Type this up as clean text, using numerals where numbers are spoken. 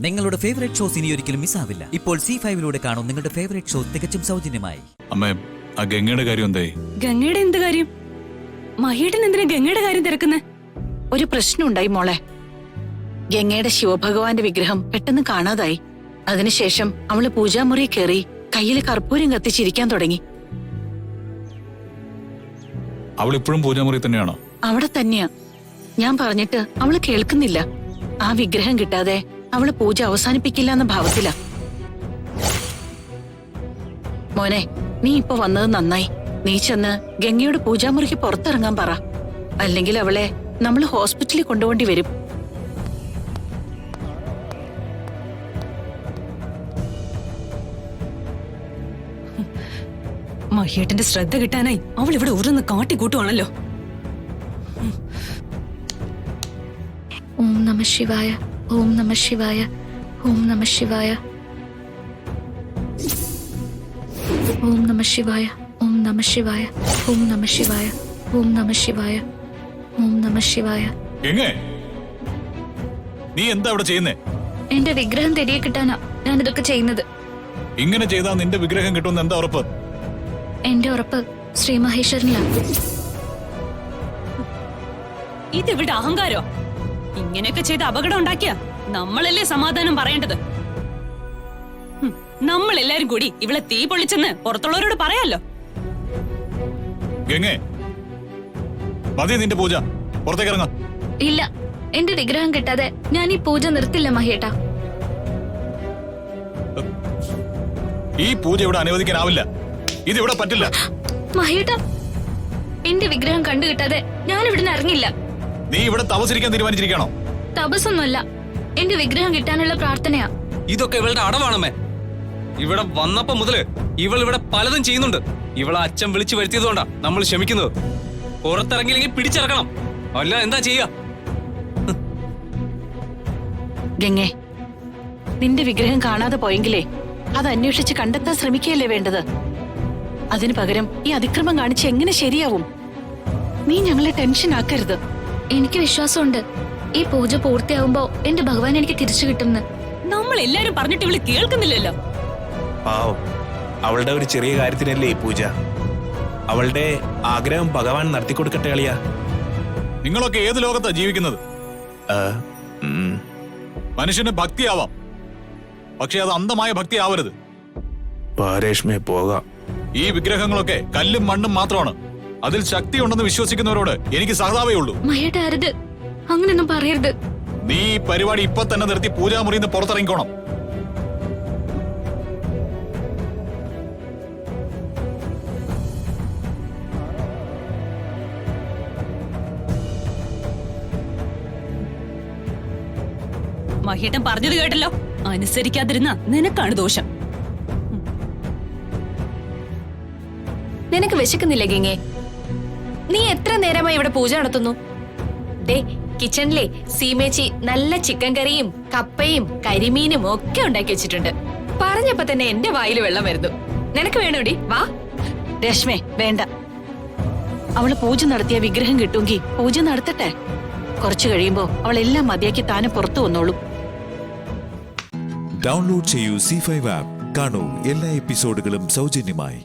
നിങ്ങളുടെ favourite shows ഇനി ഒരിക്കലും മിസ്സാവില്ല. ഇപ്പോൾ C5 കാണും നിങ്ങളുടെ ഫേവറേറ്റ് ഷോ തികച്ചും സൗജന്യമായി. അമ്മേ, ആ ഗംഗയുടെ കാര്യം എന്തായി? ഗംഗയുടെ എന്ത് കാര്യം? മഹിയേട്ടൻ എന്തിനാ ഗംഗയുടെ കാര്യം തിരക്കുന്നേ? ഒരു പ്രശ്നം ഉണ്ടായി മോളെ. ഗംഗയുടെ ശിവഭഗവാന്റെ വിഗ്രഹം പെട്ടെന്ന് കാണാതായി. അതിനുശേഷം അവള് പൂജാമുറി കയറി കയ്യില് കർപ്പൂരം കത്തിച്ചിരിക്കാൻ തുടങ്ങി. അവൾ ഇപ്പോഴും പൂജാമുറി തന്നെയാണോ? അവിടെ തന്നെയാ. ഞാൻ പറഞ്ഞിട്ട് അവള് കേൾക്കുന്നില്ല. ആ വിഗ്രഹം കിട്ടാതെ അവള് പൂജ അവസാനിപ്പിക്കില്ല എന്ന ഭാവത്തില. മോനെ, നീ ഇപ്പൊ വന്നത് നന്നായി. നീ ചെന്ന് ഗംഗയുടെ പൂജാമുറിക്ക് പുറത്തിറങ്ങാൻ പറ. അല്ലെങ്കിൽ അവളെ നമ്മൾ ഹോസ്പിറ്റലിൽ കൊണ്ടുപോണ്ടി വരും. മഹിയേട്ടന്റെ ശ്രദ്ധ കിട്ടാനായി അവൾ ഇവിടെ ഓരോന്ന് കാട്ടിക്കൂട്ടുവാണല്ലോ. ഓം നമ ശിവായ, ഓം നമ ശിവായ, ഓം നമ ശിവായ, ഓം നമ ശിവായ, ഓം നമ ശിവായ, ഓം നമ ശിവായ, ഓം നമ ശിവായ, ഓം നമ ശിവായ. നീ എന്താ ഇവിടെ ചെയ്യുന്നേ? എന്റെ വിഗ്രഹം തിരികെ കിട്ടാനാ ഞാനിതൊക്കെ ചെയ്യുന്നത്. ഇങ്ങനെ ചെയ്താ നിന്റെ വിഗ്രഹം കിട്ടുമെന്ന് എന്താ ഉറപ്പ്? എന്റെ ഉറപ്പ് ശ്രീ മഹേശ്വരനിലാണ്. ഇതിവിടെ അഹങ്കാരോ? ഇങ്ങനെയൊക്കെ ചെയ്ത് അപകടം ഉണ്ടാക്കിയ നമ്മളല്ലേ സമാധാനം പറയേണ്ടത്? നമ്മളെല്ലാരും കൂടി ഇവളെ തീ പൊള്ളിച്ചെന്ന് പുറത്തുള്ളവരോട് പറയാലോ. ഗംഗേ, മതി നിന്റെ പൂജ, പുറത്തേക്ക് ഇറങ്ങ. ഇല്ല, എന്റെ വിഗ്രഹം കിട്ടാതെ ഞാൻ ഈ പൂജ നിർത്തില്ല മഹിയേട്ടാ. ഈ പൂജ ഇവിടെ അനുവദിക്കാനാവില്ല. ഇതിവിടെ പറ്റില്ല. മഹിയേട്ടാ, എന്റെ വിഗ്രഹം കണ്ടു കിട്ടാതെ ഞാൻ ഇവിടുന്ന് ഇറങ്ങില്ല. നീ ഇവിടെ തപസിരിക്കാൻ തീരുമാനിച്ചിരിക്കണോ? തപസ്സൊന്നുമല്ല, എന്റെ വിഗ്രഹം കിട്ടാനുള്ള പ്രാർത്ഥനയാ. ഇതൊക്കെ ഇവളുടെ അടവാണമ്മേ. ഇവിടെ വന്നപ്പോ മുതല് ഇവൾ ഇവിടെ പലതും ചെയ്യുന്നുണ്ട്. ഇവളെ അച്ഛൻ വിളിച്ചു വരുത്തിയതുകൊണ്ടാ നമ്മൾ ക്ഷമിക്കുന്നത്. പുറത്തിറങ്ങിയില്ലെങ്കിൽ പിടിച്ചിറക്കണം. അല്ല എന്താ ചെയ്യാ? ഗംഗേ, നിന്റെ വിഗ്രഹം കാണാതെ പോയെങ്കിലേ അത് അന്വേഷിച്ച് കണ്ടെത്താൻ ശ്രമിക്കുകയല്ലേ വേണ്ടത്. അതിനു പകരം ഈ അതിക്രമം കാണിച്ച് എങ്ങനെ ശരിയാവും? നീ ഞങ്ങളെ ടെൻഷൻ ആക്കരുത്. എനിക്ക് വിശ്വാസമുണ്ട്, ഈ പൂജ പൂർത്തിയാവുമ്പോ എന്റെ ഭഗവാൻ എനിക്ക് തിരിച്ചു കിട്ടുമെന്ന്. നമ്മൾ എല്ലാരും പറഞ്ഞിട്ട് ഇവള് കേൾക്കുന്നില്ലല്ലോ. പാവം, അവളുടെ ഒരു ചെറിയ കാര്യത്തിനല്ലേ ഈ പൂജ. അവളുടെ ആഗ്രഹം ഭഗവാൻ നടത്തിക്കൊടുക്കട്ടെ കളിയാ. നിങ്ങളൊക്കെ ഏത് ലോകത്താ ജീവിക്കുന്നത്? മനുഷ്യന് ഭക്തിയാവാം, പക്ഷെ അത് അന്ധമായ ഭക്തി ആവരുത്. രേഷ്മേ, പോകാം. ഈ വിഗ്രഹങ്ങളൊക്കെ കല്ലും മണ്ണും മാത്രമാണ്. അതിൽ ശക്തി ഉണ്ടെന്ന് വിശ്വസിക്കുന്നവരോട് എനിക്ക് സഹതാപേ ഉള്ളൂ. മഹിയേട്ടാ, അരുത്, അങ്ങനെയൊന്നും പറയരുത്. നീ ഈ പരിപാടി ഇപ്പൊ തന്നെ നിർത്തി പൂജാമുറിന്ന് പുറത്തിറങ്ങിക്കോണം. മഹിയേട്ടൻ പറഞ്ഞത് കേട്ടല്ലോ. അനുസരിക്കാതിരുന്ന നിനക്കാണ് ദോഷം. നിനക്ക് വിശക്കുന്നില്ല ഗംഗേ? നീ എത്ര നേരമായി ഇവിടെ പൂജ നടത്തുന്നു? ദേ, കിച്ചണിലെ സീമേച്ചി നല്ല ചിക്കൻ കറിയും കപ്പയും കരിമീനും ഒക്കെ ഉണ്ടാക്കി വെച്ചിട്ടുണ്ട്. പറഞ്ഞപ്പോ തന്നെ എന്റെ വായിൽ വെള്ളം വരുന്നു. നിനക്ക് വേണോടി? വാ. രശ്മേ, വേണ്ട. അവള് പൂജ നടത്തിയ വിഗ്രഹം കിട്ടുമെങ്കിൽ പൂജ നടത്തട്ടെ. കുറച്ചു കഴിയുമ്പോ അവൾ എല്ലാം മതിയാക്കി താനെ പുറത്തു വന്നോളും. ഡൗൺലോഡ് ചെയ്യൂ C5 ആപ്പ്. കാണൂ എല്ലാ എപ്പിസോഡുകളും സൗജന്യമായി.